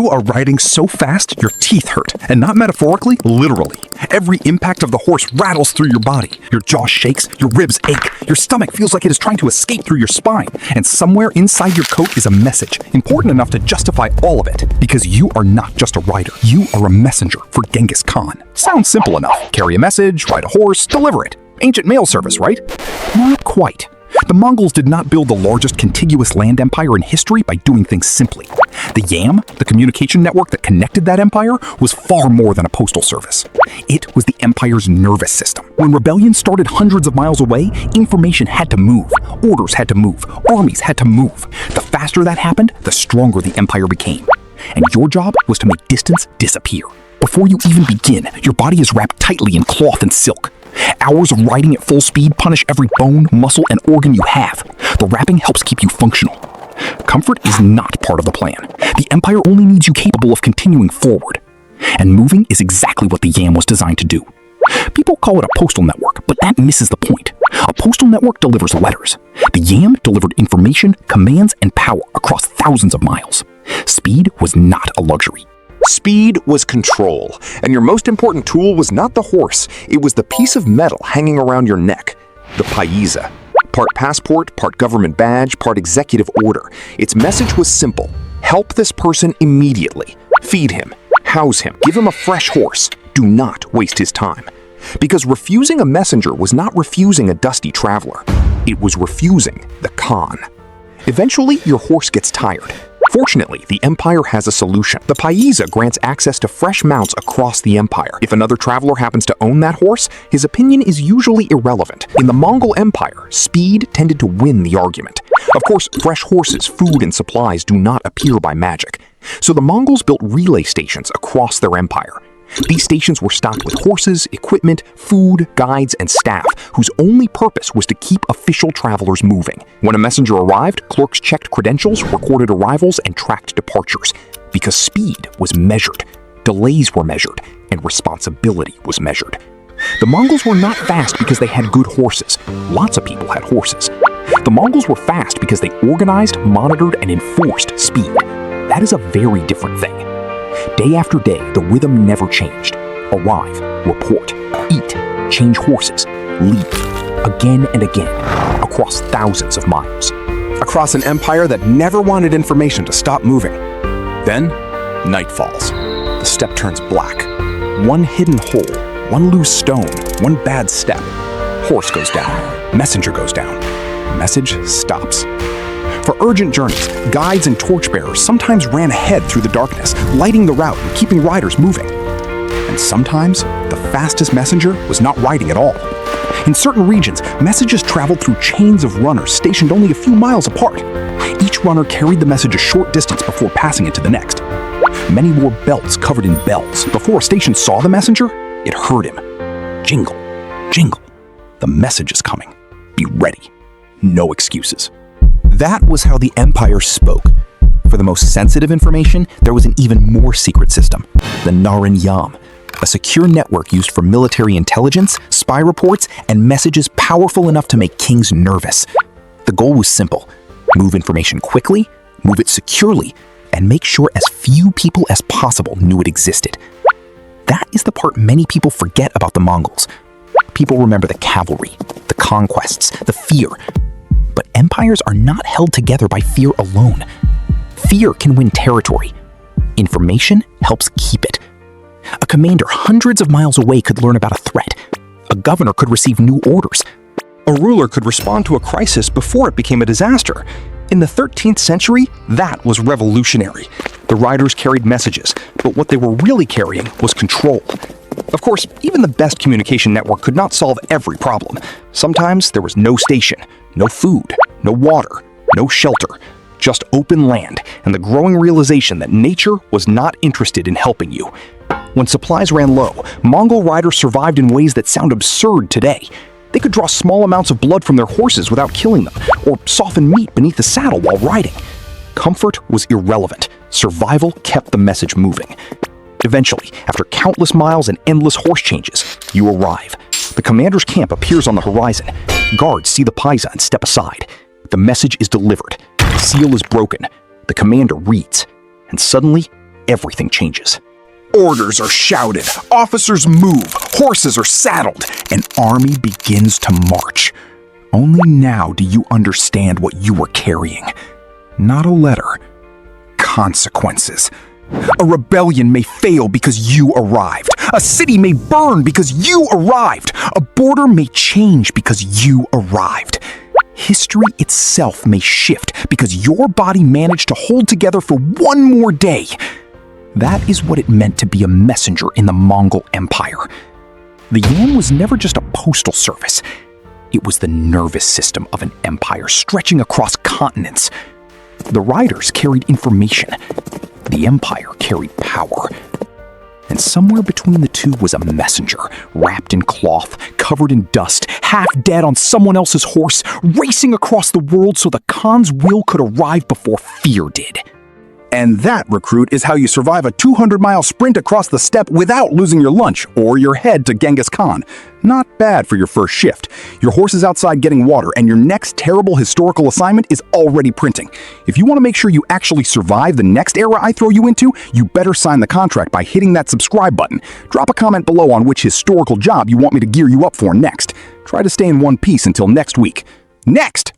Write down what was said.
You are riding so fast, your teeth hurt. And not metaphorically, literally. Every impact of the horse rattles through your body. Your jaw shakes, your ribs ache, your stomach feels like it is trying to escape through your spine. And somewhere inside your coat is a message, important enough to justify all of it. Because you are not just a rider, you are a messenger for Genghis Khan. Sounds simple enough. Carry a message, ride a horse, deliver it. Ancient mail service, right? Not quite. The Mongols did not build the largest contiguous land empire in history by doing things simply. The Yam, the communication network that connected that empire, was far more than a postal service. It was the empire's nervous system. When rebellion started hundreds of miles away, information had to move, orders had to move, armies had to move. The faster that happened, the stronger the empire became. And your job was to make distance disappear. Before you even begin, your body is wrapped tightly in cloth and silk. Hours of riding at full speed punish every bone, muscle, and organ you have. The wrapping helps keep you functional. Comfort is not part of the plan. The Empire only needs you capable of continuing forward. And moving is exactly what the Yam was designed to do. People call it a postal network, but that misses the point. A postal network delivers letters. The Yam delivered information, commands, and power across thousands of miles. Speed was not a luxury. Speed was control, and your most important tool was not the horse, it was the piece of metal hanging around your neck, the paiza. Part passport, part government badge, part executive order. Its message was simple: help this person immediately. Feed him, house him, give him a fresh horse. Do not waste his time. Because refusing a messenger was not refusing a dusty traveler. It was refusing the Khan. Eventually, your horse gets tired. Fortunately, the Empire has a solution. The paiza grants access to fresh mounts across the Empire. If another traveler happens to own that horse, his opinion is usually irrelevant. In the Mongol Empire, speed tended to win the argument. Of course, fresh horses, food, and supplies do not appear by magic. So the Mongols built relay stations across their empire. These stations were stocked with horses, equipment, food, guides, and staff, whose only purpose was to keep official travelers moving. When a messenger arrived, clerks checked credentials, recorded arrivals, and tracked departures. Because speed was measured, delays were measured, and responsibility was measured. The Mongols were not fast because they had good horses. Lots of people had horses. The Mongols were fast because they organized, monitored, and enforced speed. That is a very different thing. Day after day, the rhythm never changed. Arrive, report, eat, change horses, leave, again and again, across thousands of miles. Across an empire that never wanted information to stop moving. Then, night falls. The steppe turns black. One hidden hole, one loose stone, one bad step. Horse goes down, messenger goes down, message stops. For urgent journeys, guides and torchbearers sometimes ran ahead through the darkness, lighting the route and keeping riders moving. And sometimes, the fastest messenger was not riding at all. In certain regions, messages traveled through chains of runners stationed only a few miles apart. Each runner carried the message a short distance before passing it to the next. Many wore belts covered in bells. Before a station saw the messenger, it heard him. Jingle, jingle. The message is coming. Be ready. No excuses. That was how the Empire spoke. For the most sensitive information, there was an even more secret system, the Narin Yam, a secure network used for military intelligence, spy reports, and messages powerful enough to make kings nervous. The goal was simple: move information quickly, move it securely, and make sure as few people as possible knew it existed. That is the part many people forget about the Mongols. People remember the cavalry, the conquests, the fear. But empires are not held together by fear alone. Fear can win territory. Information helps keep it. A commander hundreds of miles away could learn about a threat. A governor could receive new orders. A ruler could respond to a crisis before it became a disaster. In the 13th century, that was revolutionary. The riders carried messages, but what they were really carrying was control. Of course, even the best communication network could not solve every problem. Sometimes there was no station, no food, no water, no shelter, just open land and the growing realization that nature was not interested in helping you. When supplies ran low, Mongol riders survived in ways that sound absurd today. They could draw small amounts of blood from their horses without killing them, or soften meat beneath the saddle while riding. Comfort was irrelevant. Survival kept the message moving. Eventually, after countless miles and endless horse changes, you arrive. The commander's camp appears on the horizon. Guards see the paiza and step aside. The message is delivered. The seal is broken. The commander reads. And suddenly, everything changes. Orders are shouted, officers move, horses are saddled, an army begins to march. Only now do you understand what you were carrying. Not a letter. Consequences. A rebellion may fail because you arrived. A city may burn because you arrived. A border may change because you arrived. History itself may shift because your body managed to hold together for one more day. That is what it meant to be a messenger in the Mongol Empire. The Yan was never just a postal service. It was the nervous system of an empire stretching across continents. The riders carried information. The empire carried power. And somewhere between the two was a messenger, wrapped in cloth, covered in dust, half dead on someone else's horse, racing across the world so the Khan's will could arrive before fear did. And that, recruit, is how you survive a 200-mile sprint across the steppe without losing your lunch or your head to Genghis Khan. Not bad for your first shift. Your horse is outside getting water, and your next terrible historical assignment is already printing. If you want to make sure you actually survive the next era I throw you into, you better sign the contract by hitting that subscribe button. Drop a comment below on which historical job you want me to gear you up for next. Try to stay in one piece until next week. Next!